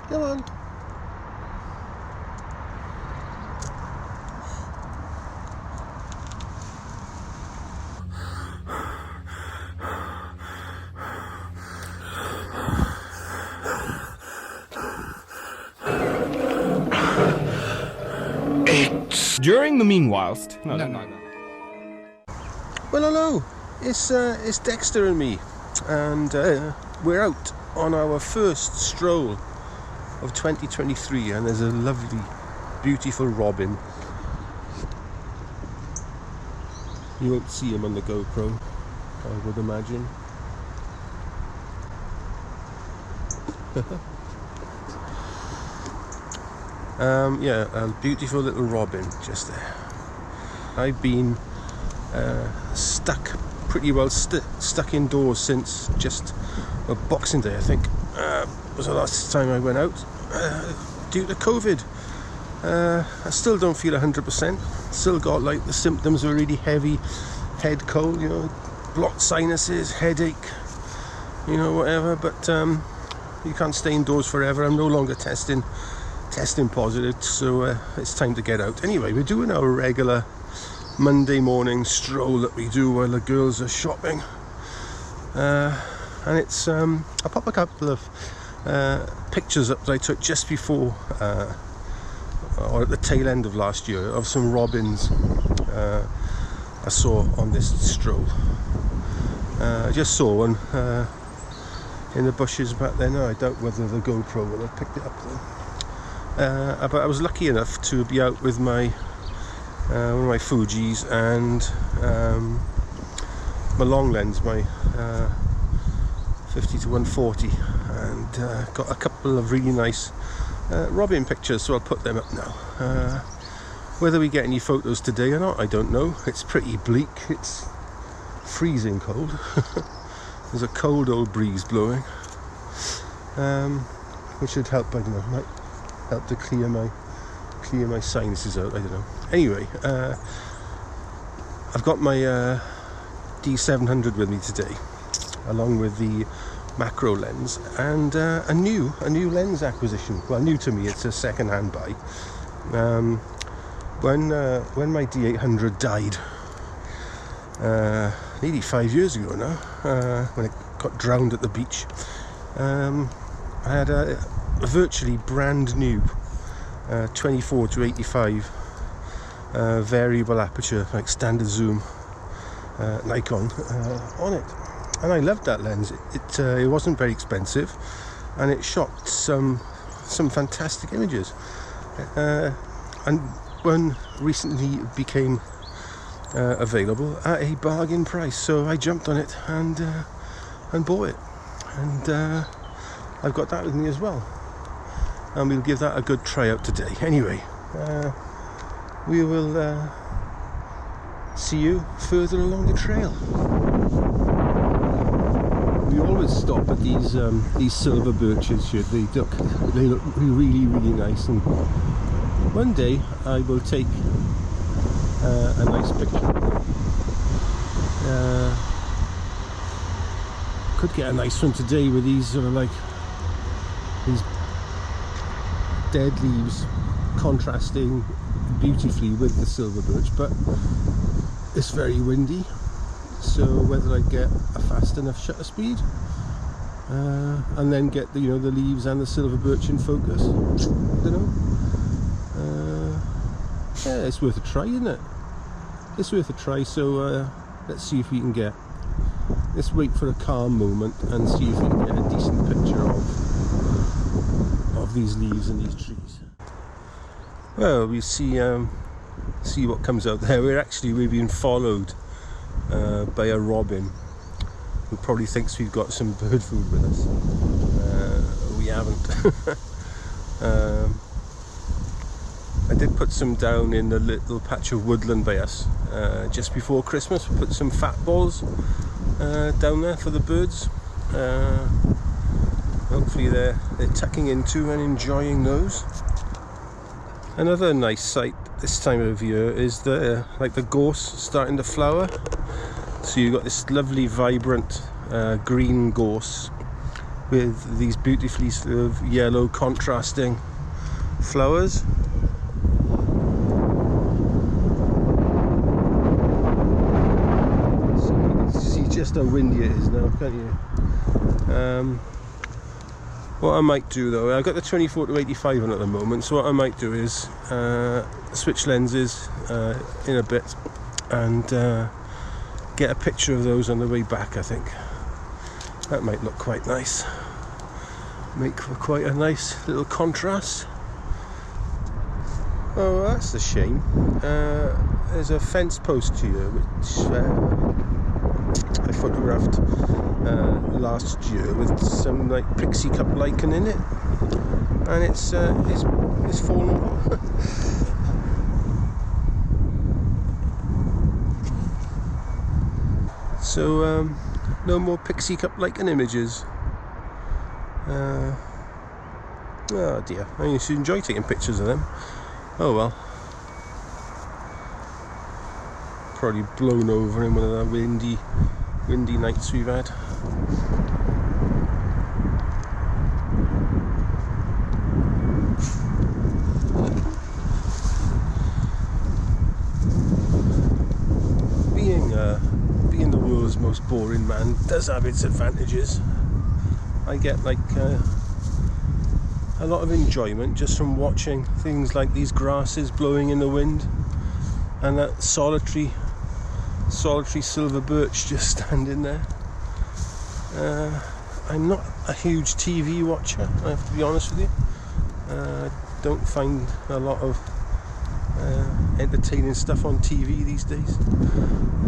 Come on. During the meanwhilest... No. Well, hello. It's Dexter and me, and we're out on our first stroll of 2023, and there's a lovely, beautiful robin. You won't see him on the GoPro, I would imagine. Yeah, a beautiful little robin just there. I've been pretty well stuck indoors since just Boxing Day, I think. Was the last time I went out due to COVID. I still don't feel 100%. Still got like the symptoms of a really heavy head cold, you know, blocked sinuses, headache, you know, whatever. But you can't stay indoors forever. I'm no longer testing positive, so it's time to get out. Anyway, we're doing our regular Monday morning stroll that we do while the girls are shopping, and it's I'll pop a couple of pictures up that I took just before or at the tail end of last year of some robins I saw on this stroll. I just saw one in the bushes back there. Now I doubt whether the GoPro will have picked it up then. But I was lucky enough to be out with my one of my Fujis and my long lens, my 50 to 140, and got a couple of really nice robin pictures, so I'll put them up now. Whether we get any photos today or not, I don't know. It's pretty bleak, it's freezing cold. There's a cold old breeze blowing, which should help, I don't know, might help to clear my sinuses out, I don't know. Anyway, I've got my D700 with me today, along with the macro lens and a new lens acquisition. Well, new to me, it's a second-hand buy. When my D800 died nearly 5 years ago now, when it got drowned at the beach, I had a virtually brand new 24 to 85 variable aperture, like standard zoom Nikon on it, and I loved that lens. It wasn't very expensive, and it shot some fantastic images. And one recently became available at a bargain price, so I jumped on it and bought it, and I've got that with me as well, and we'll give that a good try out today. Anyway, we will see you further along the trail. We always stop at these silver birches here. They look really, really nice, and one day I will take a nice picture. Could get a nice one today with these sort of like these dead leaves contrasting beautifully with the silver birch, but it's very windy, so whether I get a fast enough shutter speed and then get the leaves and the silver birch in focus, I don't know. Yeah, it's worth a try, isn't it? It's worth a try. So let's see if we can let's wait for a calm moment and see if we can get a decent picture of these leaves and these trees. Well, we see what comes out there. We've been followed by a robin who probably thinks we've got some bird food with us. We haven't. I did put some down in the little patch of woodland by us just before Christmas. We put some fat balls down there for the birds. Hopefully they're tucking into and enjoying those. Another nice sight this time of year is the gorse starting to flower. So you've got this lovely vibrant green gorse with these beautifully sort of yellow contrasting flowers. So you can see just how windy it is now, can't you? What I might do though, I've got the 24 to 85 on at the moment, so what I might do is switch lenses in a bit and get a picture of those on the way back. I think that might look quite nice, make for quite a nice little contrast. Oh, that's a shame. There's a fence post here which I photographed last year with some like pixie cup lichen in it, and it's fallen over. So no more pixie cup lichen images. Oh dear, I used to enjoy taking pictures of them. Oh well. Probably blown over in one of the windy nights we've had. Being the world's most boring man does have its advantages. I get like a lot of enjoyment just from watching things like these grasses blowing in the wind and that solitary silver birch just standing there. I'm not a huge TV watcher, I have to be honest with you. I don't find a lot of entertaining stuff on TV these days,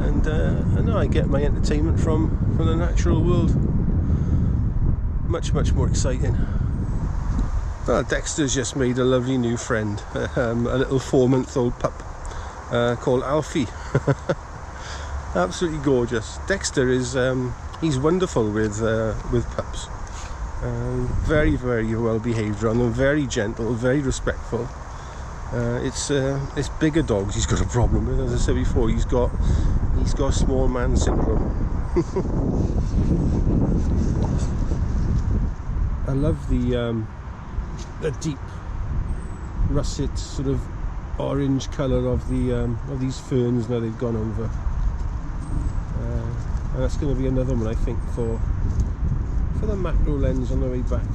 and I know I get my entertainment from the natural world. Much more exciting. Well, Dexter's just made a lovely new friend, a little 4-month-old pup called Alfie. Absolutely gorgeous. Dexter is he's wonderful with pups. Very well behaved around them, very gentle, very respectful. It's bigger dogs he's got a problem with. As I said before, he's got small man syndrome. I love the deep russet sort of orange colour of these ferns now they've gone over. And that's going to be another one, I think, for the macro lens on the way back.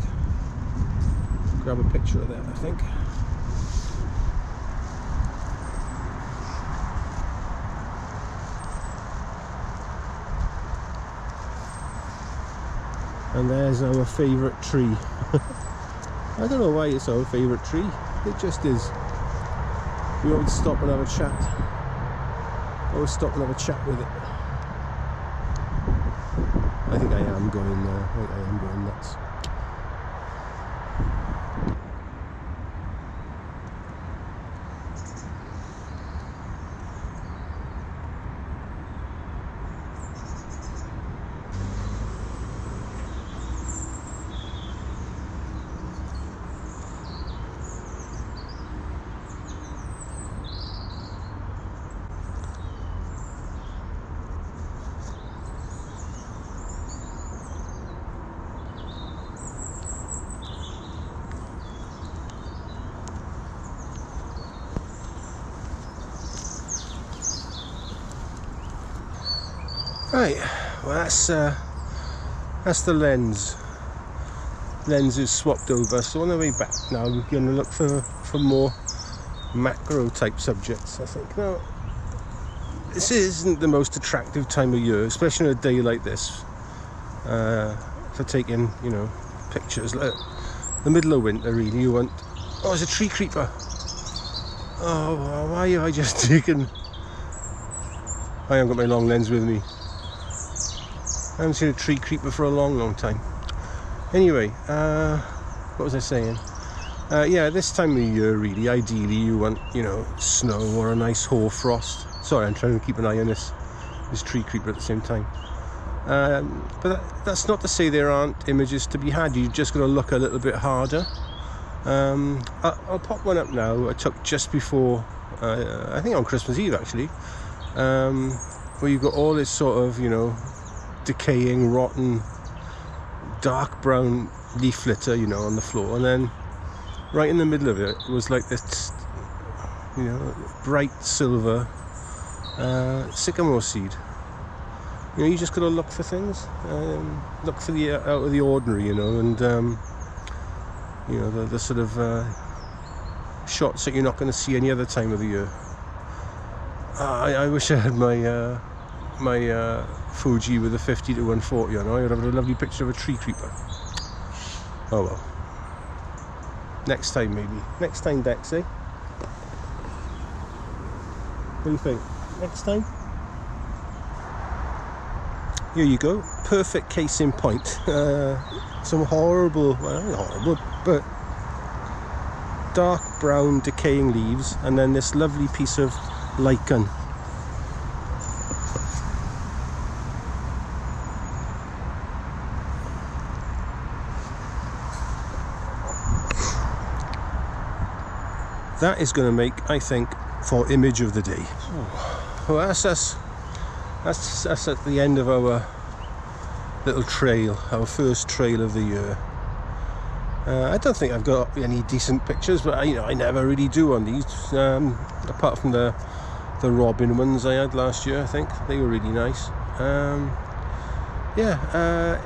Grab a picture of that, I think. And there's our favourite tree. I don't know why it's our favourite tree, it just is. We always stop and have a chat. With it. I think I am going nuts. Right, well that's the lens. Lens is swapped over, so on the way back now we're going to look for more macro type subjects, I think. Now, this isn't the most attractive time of year, especially on a day like this, for taking, pictures. Like the middle of winter, really. You want... Oh, it's a tree creeper. Oh, why have I just taken... I haven't got my long lens with me. I haven't seen a tree creeper for a long time. Anyway, what was I saying? Yeah, this time of year, really, ideally you want, snow or a nice hoarfrost. Sorry, I'm trying to keep an eye on this tree creeper at the same time. But that's not to say there aren't images to be had. You've just got to look a little bit harder. I'll pop one up now. I took just before, I think on Christmas Eve actually, where you've got all this sort of, decaying, rotten dark brown leaf litter, you know, on the floor, and then right in the middle of it was like this, you know, bright silver sycamore seed. You know, you just got to look for things, look for the out of the ordinary, you know, and you know, the sort of shots that you're not going to see any other time of the year. I wish I had my my Fuji with a 50 to 140 on. I would have a lovely picture of a tree creeper. Oh well. Next time, maybe. Next time, Dex, eh? What do you think? Next time? Here you go. Perfect case in point. Some horrible, well, not horrible, but dark brown decaying leaves, and then this lovely piece of lichen. That is going to make, I think, for image of the day. Well, that's at the end of our little trail, our first trail of the year. I don't think I've got any decent pictures, but you know, I never really do on these. Apart from the robin ones I had last year, I think they were really nice. Yeah.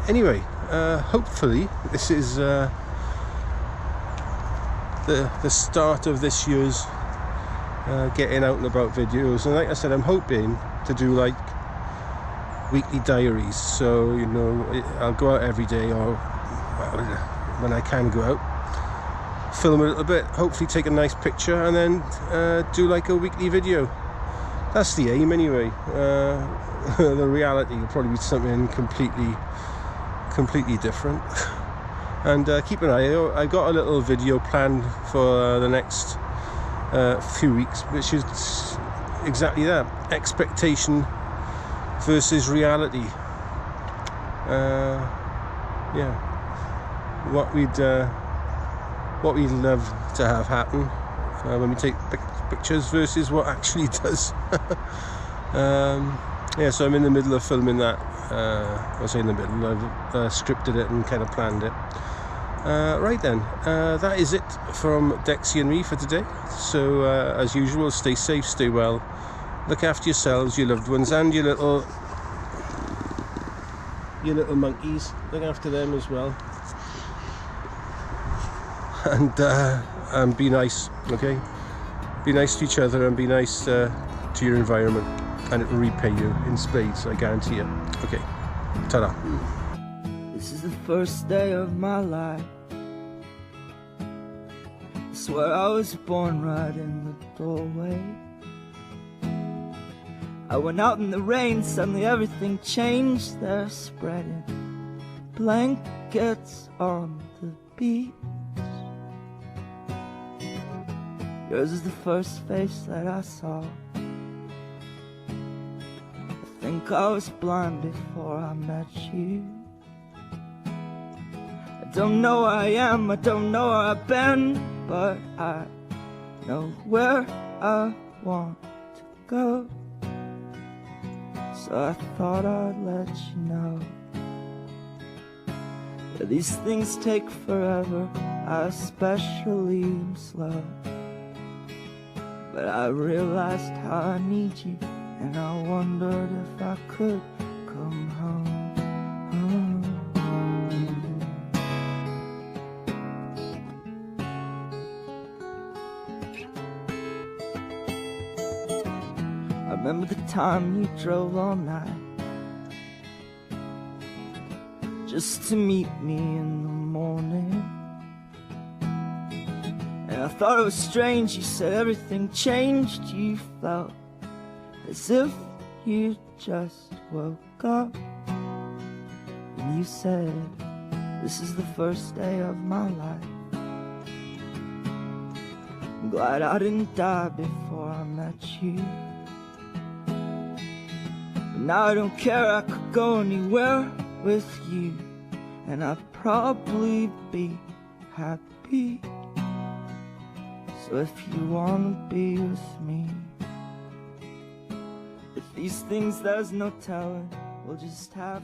Anyway, hopefully this is the start of this year's getting out and about videos. And like I said, I'm hoping to do like weekly diaries, so you know, I'll go out every day, or well, when I can go out, film a little bit, hopefully take a nice picture, and then do like a weekly video. That's the aim anyway. The reality will probably be something completely different. And keep an eye out. I got a little video planned for the next few weeks, which is exactly that: expectation versus reality. Yeah, what we'd love to have happen when we take pictures versus what actually does. Yeah, so I'm in the middle of filming that. I say in the middle. I've scripted it and kind of planned it. Right then, that is it from Dexy and me for today. So as usual, stay safe, stay well, look after yourselves, your loved ones, and your little monkeys. Look after them as well, and be nice, okay? Be nice to each other, and be nice to your environment, and it will repay you in spades, I guarantee you. Okay, ta-da. This is the first day of my life. I swear I was born right in the doorway. I went out in the rain, suddenly everything changed. They're spreading blankets on the beach. Yours is the first face that I saw. I think I was blind before I met you. I don't know where I am, I don't know where I've been, but I know where I want to go. So I thought I'd let you know. Yeah, these things take forever, I especially am slow. But I realized how I need you, and I wondered if I could come home. I remember the time you drove all night just to meet me in the morning. And I thought it was strange, you said everything changed. You felt as if you just woke up. And you said, this is the first day of my life. I'm glad I didn't die before I met you. But now I don't care, I could go anywhere with you, and I'd probably be happy. So if you wanna be with me, with these things there's no telling, we'll just have